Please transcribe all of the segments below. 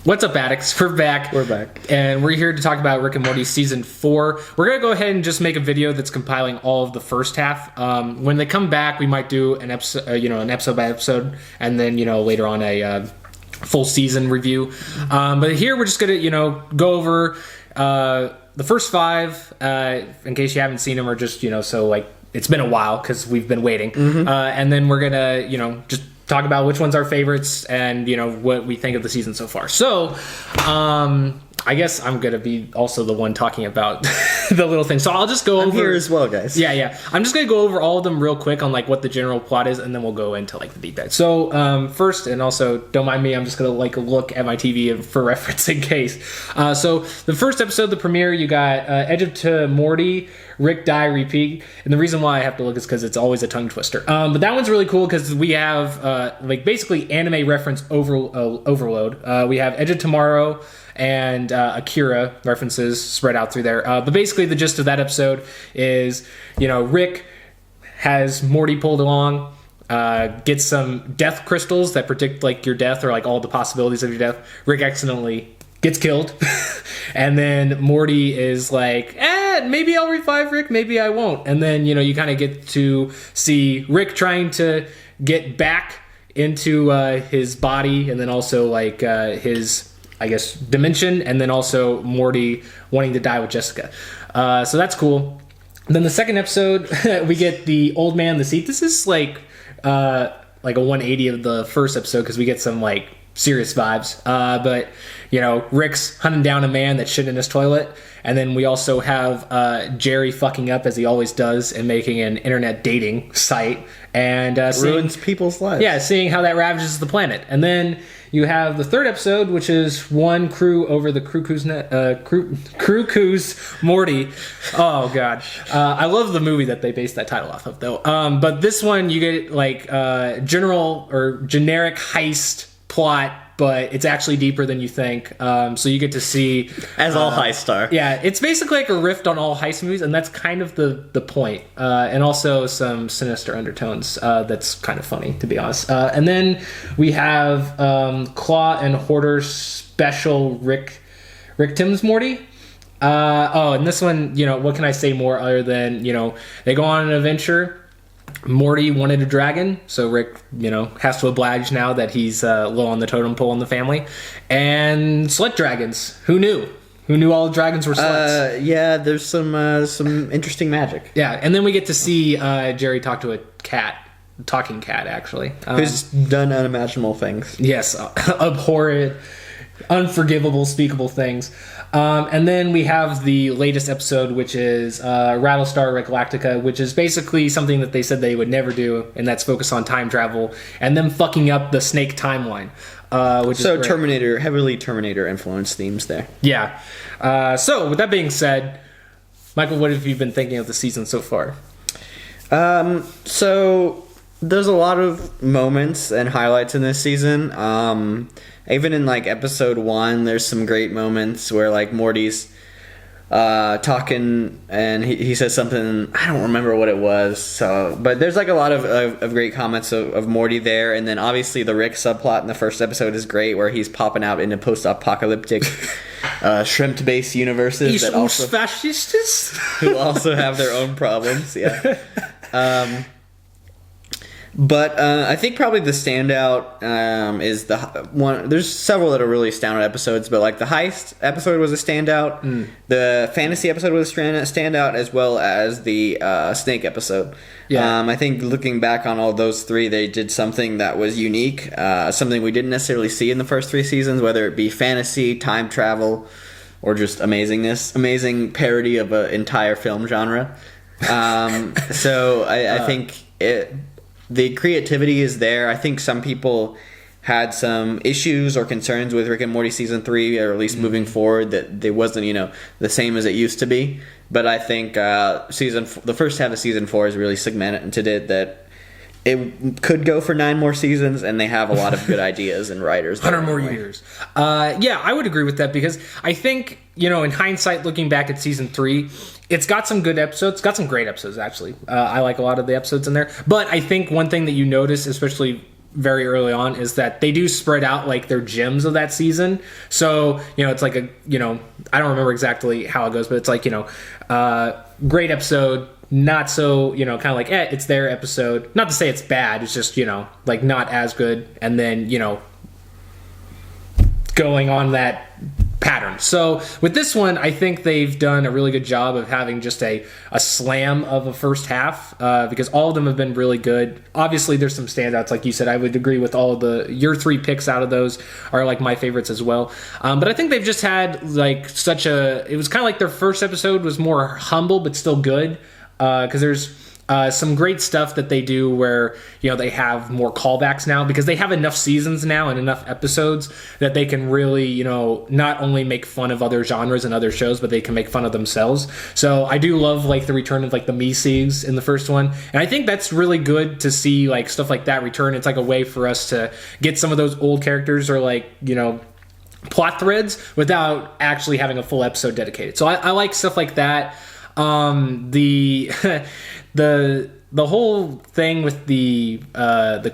What's up, addicts? We're back. And we're here to talk about Rick and Morty Season 4. We're going to go ahead and just make a video that's compiling all of the first half. When they come back, we might do an episode, an episode by episode, and then, later on a full season review. But here we're just going to, go over the first 5, in case you haven't seen them, or just, it's been a while because we've been waiting. And then we're going to, just talk about which one's our favorites and, what we think of the season so far. So, I guess I'm going to be also the one talking about the little thing. So I'll just go over... I'm here as well, guys. Yeah. I'm just going to go over all of them real quick on, what the general plot is, and then we'll go into, the deep dive. So, first, and also, don't mind me, I'm just going to, look at my TV for reference in case. So, the first episode, the premiere, you got Edge of to Morty, Rick Die Repeat, and the reason why I have to look is because it's always a tongue twister. But that one's really cool because we have basically anime reference overload. We have Edge of Tomorrow and Akira references spread out through there. But basically the gist of that episode is, Rick has Morty pulled along, gets some death crystals that predict your death or all the possibilities of your death. Rick accidentally gets killed. And then Morty is maybe I'll revive Rick, maybe I won't. And then, you kind of get to see Rick trying to get back into his body, and then also his, I guess, dimension, and then also Morty wanting to die with Jessica. So that's cool. Then the second episode, we get the old man in the seat. This is a 180 of the first episode because we get some serious vibes. But Rick's hunting down a man that shit in his toilet, and then we also have Jerry fucking up as he always does and making an internet dating site and ruins people's lives. Yeah, seeing how that ravages the planet. And then you have the third episode, which is one crew over the Cuckoo's Morty. Oh god, I love the movie that they based that title off of, though. But this one you get general or generic heist plot, but it's actually deeper than you think. So you get to see... As all heists are. Yeah, it's basically a riff on all heist movies, and that's kind of the point. And also some sinister undertones that's kind of funny, to be honest. And then we have Claw and Hoarder special Rick Tim's Morty. And this one, what can I say more other than, they go on an adventure. Morty wanted a dragon, so Rick, has to oblige now that he's low on the totem pole in the family. And slut dragons. Who knew? Who knew all dragons were sluts? Yeah, there's some interesting magic. Yeah, and then we get to see Jerry talk to a talking cat, actually. Who's done unimaginable things. Yes, abhorrent, unforgivable, speakable things. And then we have the latest episode, which is Rattlestar Galactica, which is basically something that they said they would never do, and that's focus on time travel and them fucking up the Snake timeline. Which so is Terminator, heavily Terminator influence themes there. Yeah. So with that being said, Michael, what have you been thinking of the season so far? So there's a lot of moments and highlights in this season. Even in episode 1, there's some great moments where Morty's talking and he says something, I don't remember what it was. But there's a lot of great comments of Morty there, and then obviously the Rick subplot in the first episode is great, where he's popping out into post-apocalyptic shrimp-based universes that also fascistas who also have their own problems. Yeah. But I think probably the standout is the one. There's several that are really standout episodes, but the heist episode was a standout. The fantasy episode was a standout, as well as the snake episode. Yeah. I think looking back on all those 3, they did something that was unique, something we didn't necessarily see in the first 3 seasons, whether it be fantasy, time travel, or just amazingness, amazing parody of an entire film genre. So I think the creativity is there. I think some people had some issues or concerns with Rick and Morty season 3, or at least moving forward, that it wasn't, the same as it used to be. But I think the first half of season 4 is really cemented it that it could go for 9 more seasons, and they have a lot of good ideas and writers. 100 more years. Yeah, I would agree with that, because I think, in hindsight, looking back at season 3, it's got some good episodes. It's got some great episodes, actually. I like a lot of the episodes in there. But I think one thing that you notice, especially very early on is that they do spread out like their gems of that season. So, it's like I don't remember exactly how it goes, but it's like, great episode, not so, kind of like, it's their episode. Not to say it's bad, it's just, like not as good. And then, going on that pattern. So with this one, I think they've done a really good job of having just a slam of a first half, because all of them have been really good. Obviously, there's some standouts, like you said. I would agree with all of your 3 picks out of those are like my favorites as well. But I think they've just had like it was kind of like their first episode was more humble but still good, because there's some great stuff that they do where, they have more callbacks now because they have enough seasons now and enough episodes that they can really, not only make fun of other genres and other shows, but they can make fun of themselves. So I do love like the return of like the Meeseeks in the first one. And I think that's really good to see like stuff like that return. It's like a way for us to get some of those old characters or like, plot threads without actually having a full episode dedicated. So I like stuff like that. The whole thing with the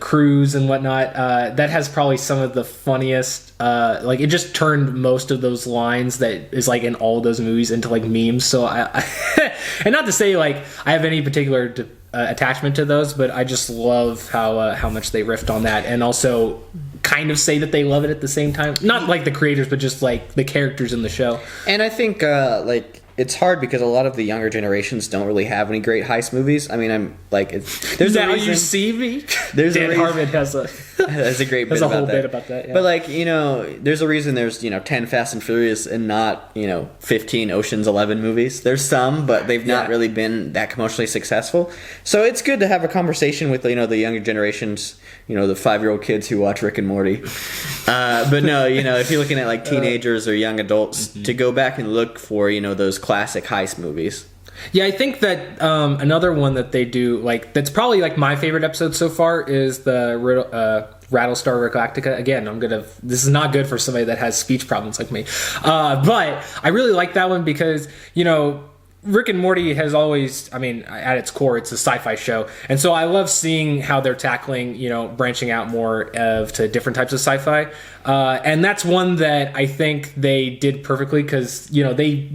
cruise and whatnot, that has probably some of the funniest, like it just turned most of those lines that is like in all those movies into like memes. So I and not to say like I have any particular attachment to those, but I just love how much they riffed on that, and also kind of say that they love it at the same time. Not like the creators, but just like the characters in the show. And I think it's hard because a lot of the younger generations don't really have any great heist movies. I mean, I'm like, there's now a reason. You see me. There's Dan Harmon has a great bit has a about whole that. bit about that. Yeah. But like, there's a reason there's 10 Fast and Furious and not 15 Ocean's 11 movies. There's some, but they've not really been that commercially successful. So it's good to have a conversation with the younger generations. The 5-year-old kids who watch Rick and Morty. But no, if you're looking at like teenagers or young adults, to go back and look for those classic heist movies. Yeah, I think that another one that they do, like that's probably like my favorite episode so far, is the Rattlestar Galactica. Again, this is not good for somebody that has speech problems like me, but I really like that one because Rick and Morty has always, at its core, it's a sci-fi show. And so I love seeing how they're tackling, branching out more to different types of sci-fi. And that's one that I think they did perfectly because, they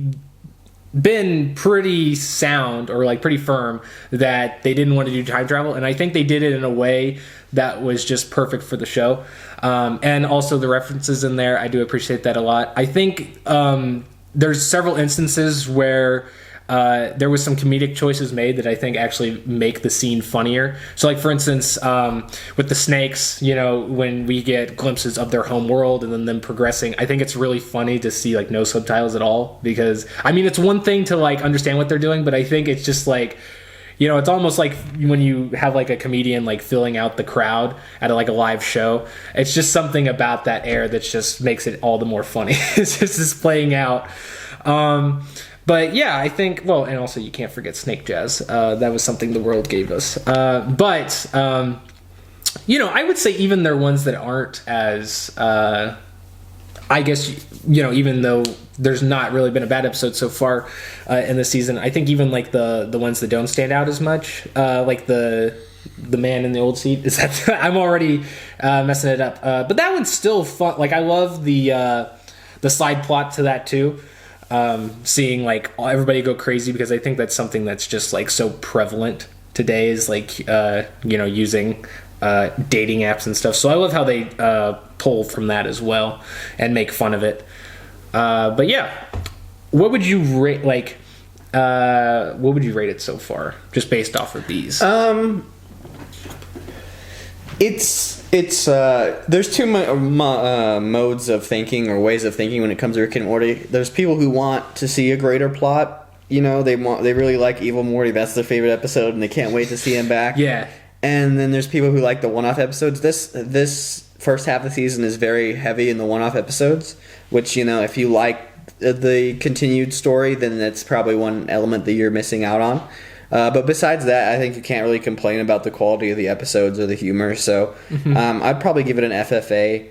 been pretty sound or like pretty firm that they didn't want to do time travel. And I think they did it in a way that was just perfect for the show. And also the references in there, I do appreciate that a lot. I think there's several instances where there was some comedic choices made that I think actually make the scene funnier. So like for instance, with the snakes, when we get glimpses of their home world and then them progressing, I think it's really funny to see like no subtitles at all because it's one thing to like understand what they're doing, but I think it's just like, it's almost like when you have like a comedian like filling out the crowd at like a live show. It's just something about that air that just makes it all the more funny. It's just this playing out. But yeah, I think, and also you can't forget Snake Jazz. That was something the world gave us. But I would say even they're ones that aren't as, I guess, even though there's not really been a bad episode so far in the season, I think even like the ones that don't stand out as much, like the man in the old seat, is that I'm already messing it up. But that one's still fun. Like I love the side plot to that too. Seeing like everybody go crazy because I think that's something that's just like so prevalent today is like using dating apps and stuff. So I love how they pull from that as well and make fun of it. But yeah, what would you rate what would you rate it so far just based off of these? It's there's two modes of thinking or ways of thinking when it comes to Rick and Morty. There's people who want to see a greater plot. They really like Evil Morty. That's their favorite episode, and they can't wait to see him back. Yeah. And then there's people who like the one-off episodes. This first half of the season is very heavy in the one-off episodes, which if you like the continued story, then that's probably one element that you're missing out on. But besides that, I think you can't really complain about the quality of the episodes or the humor. So I'd probably give it an FFA.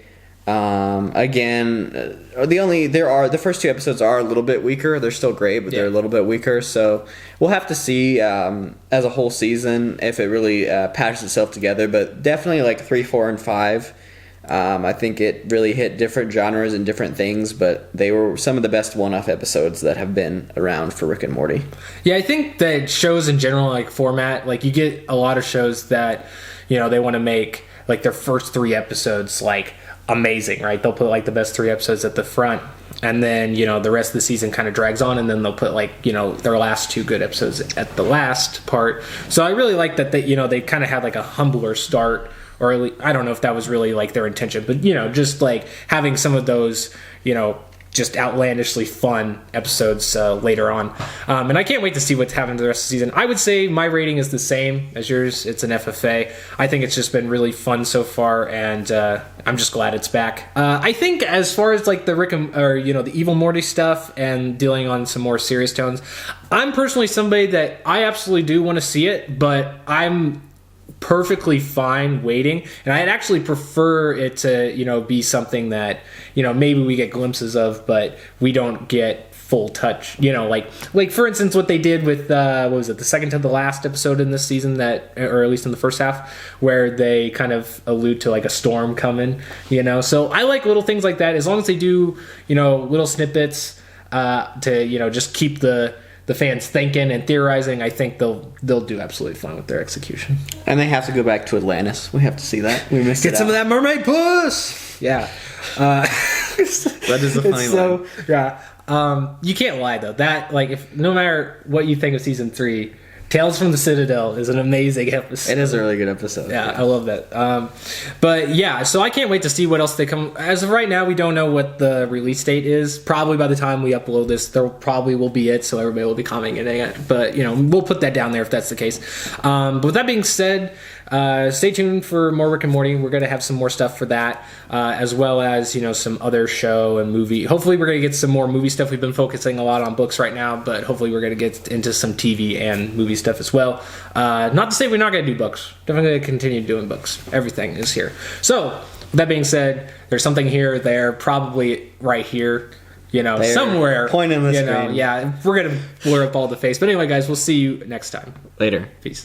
Again, the first two episodes are a little bit weaker. They're still great, but they're a little bit weaker. So we'll have to see as a whole season if it really patches itself together. But definitely like 3, 4, and 5. I think it really hit different genres and different things, but they were some of the best one-off episodes that have been around for Rick and Morty. Yeah, I think that shows in general, like format, like you get a lot of shows that, they want to make like their first 3 episodes like amazing, right? They'll put like the best 3 episodes at the front, and then the rest of the season kind of drags on, and then they'll put like their last 2 good episodes at the last part. So I really like that they kind of had like a humbler start, or at least, I don't know if that was really like their intention, but just like having some of those just outlandishly fun episodes later on. And I can't wait to see what's happening to the rest of the season. I would say my rating is the same as yours. It's an FFA. I think it's just been really fun so far, and I'm just glad it's back. I think as far as like the the Evil Morty stuff and dealing on some more serious tones, I'm personally somebody that I absolutely do want to see it, but I'm perfectly fine waiting, and I'd actually prefer it to be something that maybe we get glimpses of, but we don't get full touch. Like for instance, what they did with what was it, the second to the last episode in this season, or at least in the first half, where they kind of allude to like a storm coming. So I like little things like that, as long as they do little snippets to just keep the fans thinking and theorizing. I think they'll do absolutely fine with their execution. And they have to go back to Atlantis. We have to see that. We missed Get some of that mermaid puss. Yeah. That is a funny line. Yeah. You can't lie though. That if no matter what you think of season 3, Tales from the Citadel is an amazing episode. It is a really good episode. Yeah, I love that. But yeah, so I can't wait to see what else they come. As of right now, we don't know what the release date is. Probably by the time we upload this, there probably will be it, so everybody will be commenting it. But we'll put that down there if that's the case. But with that being said, stay tuned for more Rick and Morty. We're going to have some more stuff for that, as well as some other show and movie. Hopefully we're going to get some more movie stuff. We've been focusing a lot on books right now, but hopefully we're going to get into some TV and movie stuff as well. Not to say we're not going to do books. Definitely going to continue doing books. Everything is here. So with that being said, there's something here, there, probably right here, somewhere. Point in the screen. Yeah, we're going to blur up all the face. But anyway, guys, we'll see you next time. Later. Peace.